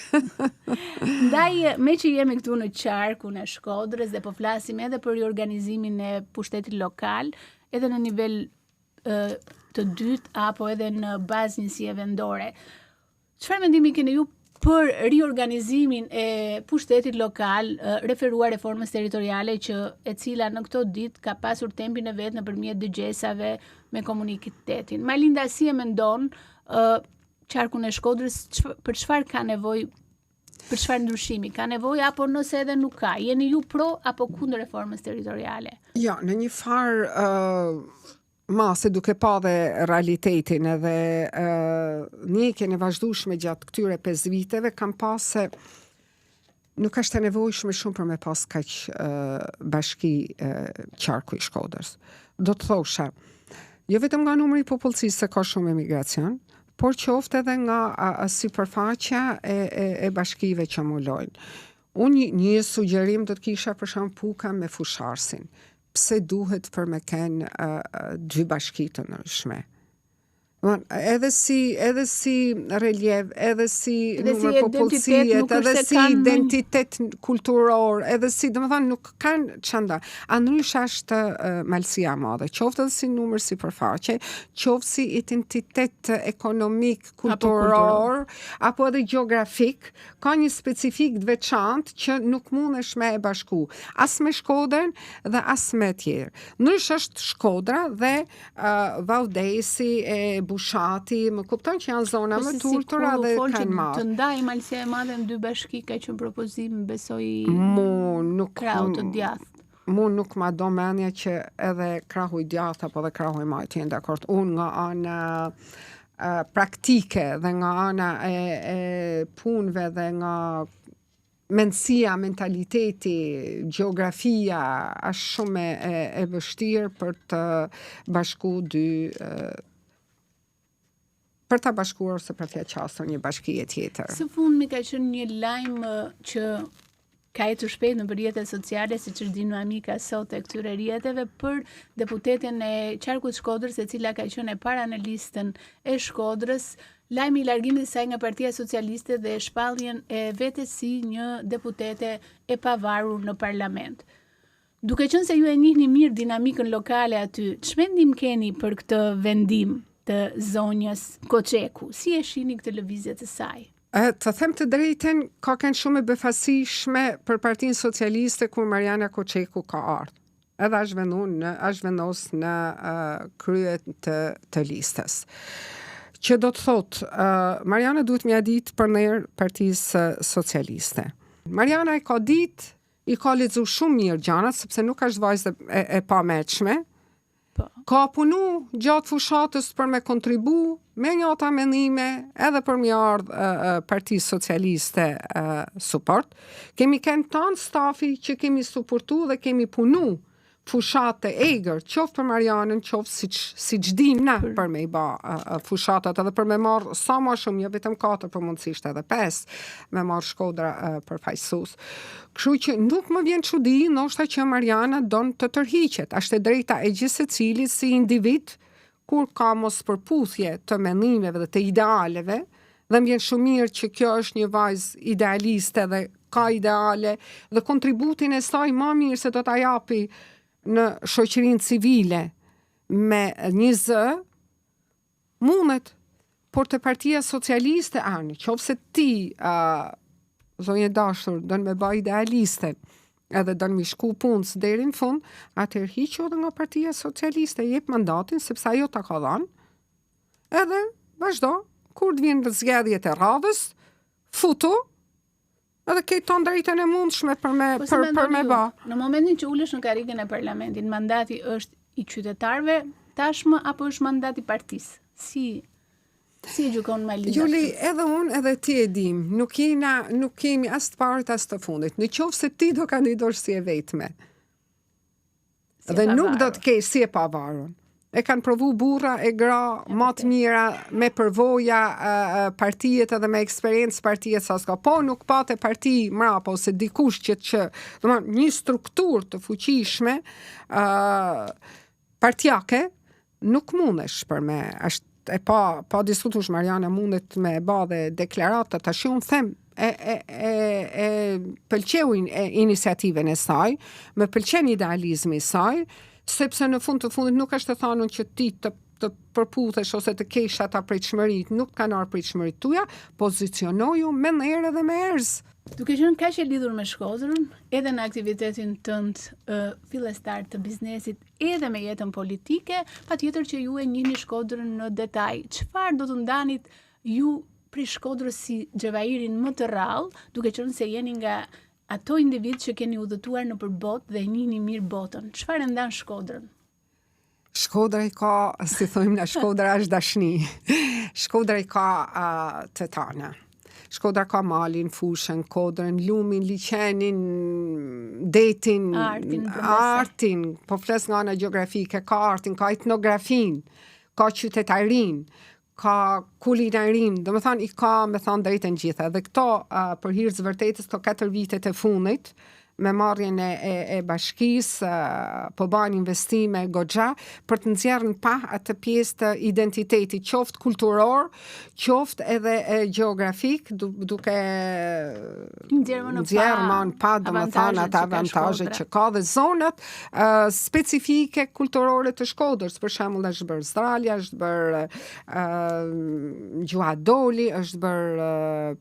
Ndaj, me që jemi këtu në qarkun e Shkodrës dhe po flasim edhe për riorganizimin e pushtetit lokal, edhe në nivel të dytë apo edhe në bazë njësie vendore. Çfarë mendimi keni ju për riorganizimin e pushtetit lokal, referuar reformës territoriale e cila në këto ditë ka pasur tempin e vet nëpërmjet dëgjesave me komunitetin. Malinda, si e mendon qarkun e Shkodrës, për çfarë ka nevojë, për çfarë ndryshimi ka nevojë, apo nëse edhe nuk ka? Jeni ju pro apo kundër reformës territoriale? Ja, në një farë mase duke pa dhe realitetin edhe njekjen e vazhdueshme gjatë këtyre 5 viteve, kam pas se nuk është e nevojshme shumë për me pas kaq bashki qarku i Shkodrës. Do të thosha, jo vetëm nga numri i popullsisë se ka shumë emigracion, por qoftë edhe nga sipërfaqja e bashkive që mulojnë. Unë një sugjerim do të kisha për shembull puka me fusharsin. Pse duhet për me kenë 2 bashki të ndryshme? Edhe si relief, edhe si numër popullsijet, edhe si identitet kulturor, edhe si, domethënë nuk kanë çanda. Ndryshe është malësia e madhe, qoftë edhe si numër sipërfaqe, qoftë si identitet ekonomik, kulturor, apo edhe gjeografik, ka një specifik të veçantë që nuk mundesh me e bashku, as me Shkodrën dhe as me tjerë. Ndryshe është Shkodra dhe Vaudesi e Bushati, më kupton që janë zona më turtura dhe kanë marrë. Të ndaj malësia e madhe në 2 bashki ka qenë propozim, besoj krahu të djathtë. Mu nuk ma do menja që edhe krahu i djathtë apo dhe krahu i majtë jenë dakord. Unë nga ana praktike dhe nga ana e punëve dhe nga mendësia, mentaliteti, gjeografia është shumë e vështirë për të bashku 2 për ta bashkuar ose për t'ia qasur një bashki tjetër. Së fundmi ka qenë një lajm që ka ecur shpejt në rrjetet sociale, siç është dinamika sot e këtyre rrjeteve, për deputeten e qarkut Shkodrës, e cila ka qenë e para në listën e Shkodrës, lajmi i largimit të saj nga Partia Socialiste dhe shpalljen e vetes si një deputete e pavarur në parlament. Duke qenë se ju e njihni mirë dinamikën lokale aty, ç'mendim keni për këtë vendim të zonjës Koçeku? Si e shihni këtë lëvizje të saj? Të them të drejten, ka qenë shumë e befasishme për Partinë Socialiste kur Mariana Koçeku ka ardhur. Edhe është vendos në kryet të listës. Që do të thotë, Mariana duhet m'ia ditë për ndër Partisë Socialiste. Mariana i ka ditë, i ka lexu shumë mirë gjanat, sepse nuk është vajzë e pamëshme. Ka punu gjatë fushatës për me kontribu me njëta mendime edhe për mi ardhë Partisë Socialiste support. Kemi kënë tanë stafi që kemi suportu dhe kemi punu fushatë e egër, qoftë për Marianën, qoftë si dim na për me i ba fushatat edhe për me marrë sa ma shumë, jo vetëm 4 për mundësisht edhe 5, me marrë Shkodra për fajsus. Kështu që nuk më vjen çudi, ndoshta që Mariana don të tërhiqet. Është e drejta e gjithë secilit si individ, kur ka mos përputhje të mendimeve dhe të idealeve, dhe më vjen shumë mirë që kjo është një vajzë idealiste dhe ka ideale dhe kontributin e saj më mirë se do ta japi në shoqërinë civile me një zë, mundet, por të Partia Socialiste qofse ti zonje dashur don me bë idealiste edhe don mi shku punës deri në fund, atëherë hiqo edhe nga Partia Socialiste, jep mandatin sepse ajo ta ka dhënë. Edhe vazhdo, kur të vinë zgjedhjet e radhës, futu edhe ke të drejtën e mundshme për me ba. Në momentin që ulesh në karrikën e parlamentit, mandati është i qytetarëve tashmë apo është mandati partisë? Si e gjykon Malinda? Juli, edhe unë edhe ti e dim, nuk kemi as të parët as të fundit. Në qoftë se ti do kandidosh si e vetme. Dhe nuk do të kesh si e pavarur. E kanë provu burra e gra më të mira me përvoja partijet edhe me eksperiencë partijet sa s'ka. Po nuk pate parti mrapa ose dikush që një strukturë të fuqishme partijake nuk mundesh për me është e pa diskutush. Mariana mundet me ba dhe deklarata, tash unë them pëlqeu iniciativën e saj, më pëlqen idealizmi i saj, sepse në fund të fundit nuk është të thanun që ti të përputhesh ose të kesh ata pritshmërit, nuk kanë ardhur pritshmërit tuaja, pozicionoju me erë dhe me erz. Duke qenë kaq e lidhur me Shkodrën, edhe në aktivitetin tënd fillestar të biznesit, edhe me jetën politike, patjetër që ju e njihni Shkodrën në detaj. Çfarë do të ndanit ju për Shkodrës si xhevairin më të rrallë, duke qenë se jeni nga ato individ që keni udhëtuar nëpër botë dhe njihni mirë botën? Çfarë ndan Shkodrën? Shkodra i ka, si thojmë na, Shkodra është dashni. Shkodra i ka të tana. Shkodra ka malin, fushën, kodrën, lumin, liqenin, detin, artin, po fles nga ana gjeografike, ka artin, ka etnografin, ka qytetarin, ka kulinarin, do më thonë i ka me thonë drejtën gjitha. Dhe këto për hir të vërtetës, këto 4 vitet e fundit, me marrjen e bashkisë, po bajnë investime goxha për të nxjerrën pa atë pjesë të identitetit, qoftë kulturor, qoftë edhe gjeografik, duke nxjerrë në pa, domethënë atë avantazhe që ka dhe zonat specifike kulturore të Shkodrës. Për shembull, është bërë Stralja, është bërë Gjuha Doli, është bërë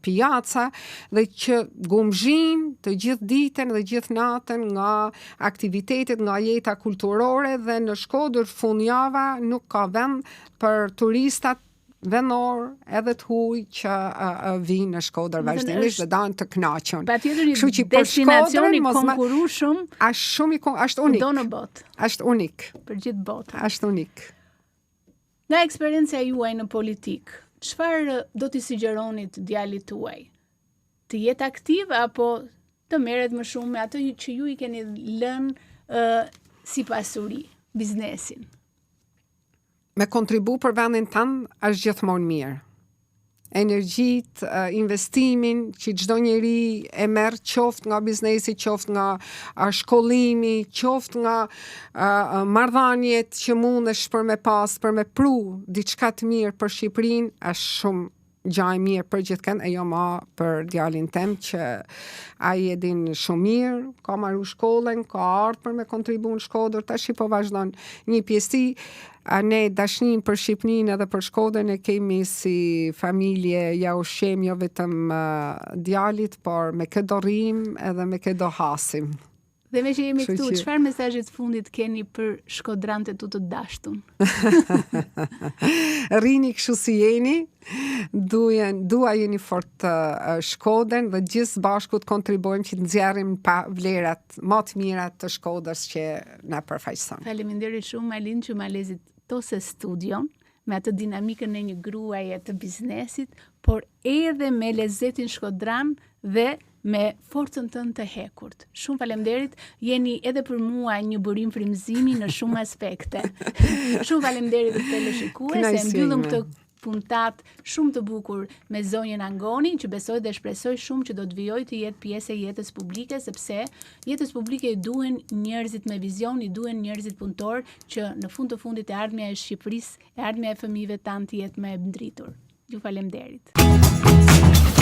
Pijaca, dhe që gumzhin të gjithë ditën dhe gjithë natën nga aktivitetet, nga jeta kulturore, dhe në Shkodër fundjava nuk ka vend për turistat vendor edhe të huaj që vinë në Shkodër vazhdimisht dhe dan të kënaqen. Patjetër një destinacion i konkurrueshëm, është unik. Do në botë. Është unik. Për gjithë botën. Është unik. Nga eksperjenca juaj në politik, çfarë do t'i sugjeronit djalit tuaj? Të jetë aktiv apo të merret më shumë me ato që ju i keni lënë si pasuri, biznesin? Me kontribu për vendin tanë është gjithmonë mirë. Energjit, investimin që çdo njeri e merr, qoftë nga biznesi, qoftë nga shkollimi, qoftë nga marrëdhëniet që mundesh për me pas, për me pru diçka të mirë për Shqipërinë, është shumë gjë e mirë për gjithkën, e jo ma për djalin tem që ai e din shumë mirë, ka marru shkollën, ka ardhur për me kontribu në Shkodër, tash po vazhdon një pjesëti. Ne dashnin për Shqipërinë edhe për Shkodrën e kemi si familje, ja ushqem jo vetëm djalit, por me këdo rrim edhe me këdo hasim. Dhe me që jemi këtu, çfarë mesazhi të fundit keni për shkodrant e tu të dashtun? Rini kështu si jeni, dua jeni fort Shkodrën dhe gjithë bashku të kontribuojmë që të nxjerrim pa vlerat më të mira të Shkodrës që na përfaqëson. Faleminderit shumë Malin që ma lezit tose studion, me atë dinamikën e një gruaje të biznesit, por edhe me lezetin shkodran dhe me forcën tënë të hekurt. Shumë faleminderit, jeni edhe për mua një burim frymëzimi në shumë aspekte. Shumë faleminderit të teleshikues, se mbyllëm këtë puntat shumë të bukur me zonjën Angoni, që besoj dhe shpresoj shumë që do të vijoj të jetë pjesë e jetës publike, sepse jetës publike i duhen njerëzit me vizion, i duhen njerëzit punëtor, që në fund të fundit e ardhmja e Shqipërisë, e ardhmja e fëmijëve tanë të jetë më e ndritur. Ju faleminderit.